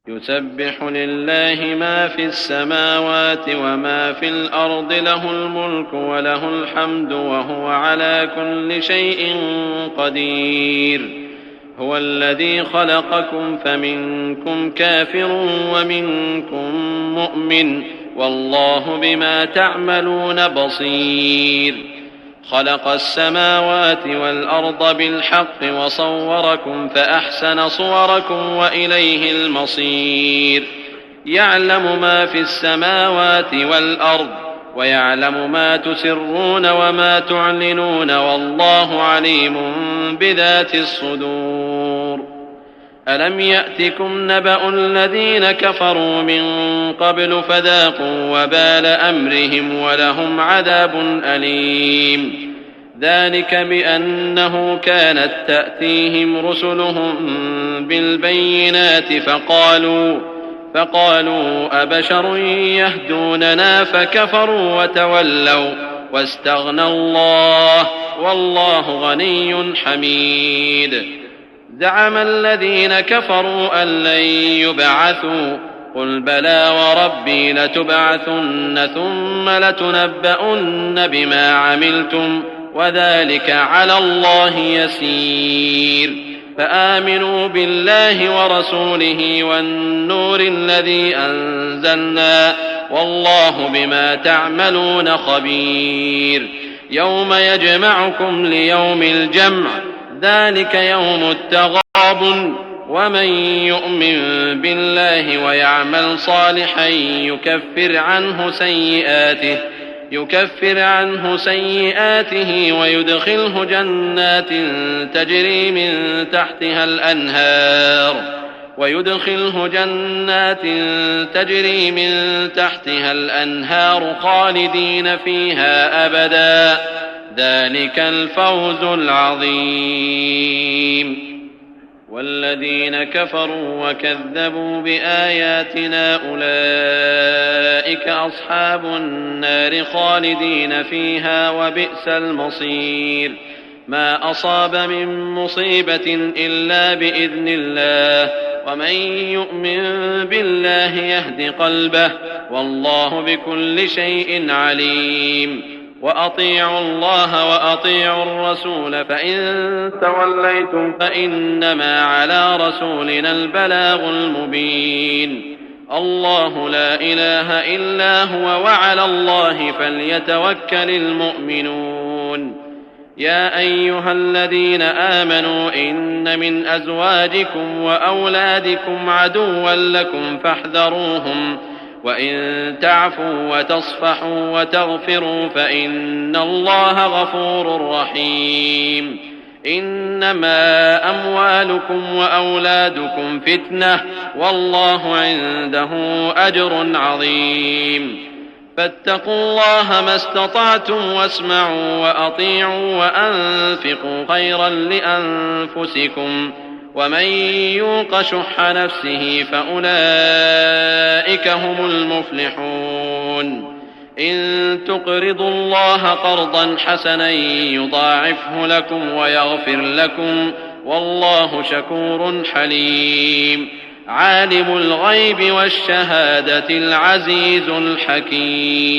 يسبح لله ما في السماوات وما في الأرض، له الملك وله الحمد وهو على كل شيء قدير. هو الذي خلقكم فمنكم كافر ومنكم مؤمن، والله بما تعملون بصير. خلق السماوات والأرض بالحق وصوركم فأحسن صوركم وإليه المصير. يعلم ما في السماوات والأرض ويعلم ما تسرون وما تعلنون، والله عليم بذات الصدور. ألم يأتكم نبأ الذين كفروا من قبل فذاقوا وبال أمرهم ولهم عذاب أليم. ذلك بأنه كانت تأتيهم رسلهم بالبينات فقالوا أبشر يهدوننا فكفروا وتولوا واستغنى الله والله غني حميد. زعم الذين كفروا أن لن يبعثوا، قل بلى وربي لتبعثن ثم لتنبؤن بما عملتم وذلك على الله يسير. فآمنوا بالله ورسوله والنور الذي أنزلنا، والله بما تعملون خبير. يوم يجمعكم ليوم الجمع، ذلك يوم التغابن. ومن يؤمن بالله ويعمل صالحا يكفر عنه سيئاته ويدخله جنات تجري من تحتها الأنهار خالدين فيها أبدا، ذلك الفوز العظيم. والذين كفروا وكذبوا بآياتنا أولئك أصحاب النار خالدين فيها وبئس المصير. ما أصاب من مصيبة إلا بإذن الله، ومن يؤمن بالله يهد قلبه، والله بكل شيء عليم. وأطيعوا الله وأطيعوا الرسول، فإن توليتم فإنما على رسولنا البلاغ المبين. الله لا إله إلا هو وعلى الله فليتوكل المؤمنون. يا أيها الذين آمنوا إن من أزواجكم وأولادكم عدوا لكم فاحذروهم، وإن تعفوا وتصفحوا وتغفروا فإن الله غفور رحيم. إنما أموالكم وأولادكم فتنة، والله عنده أجر عظيم. فاتقوا الله ما استطعتم واسمعوا وأطيعوا وأنفقوا خيرا لأنفسكم، ومن يوق شح نفسه فأولئك هم المفلحون. إن تقرضوا الله قرضا حسنا يضاعفه لكم ويغفر لكم، والله شكور حليم. عالم الغيب والشهادة العزيز الحكيم.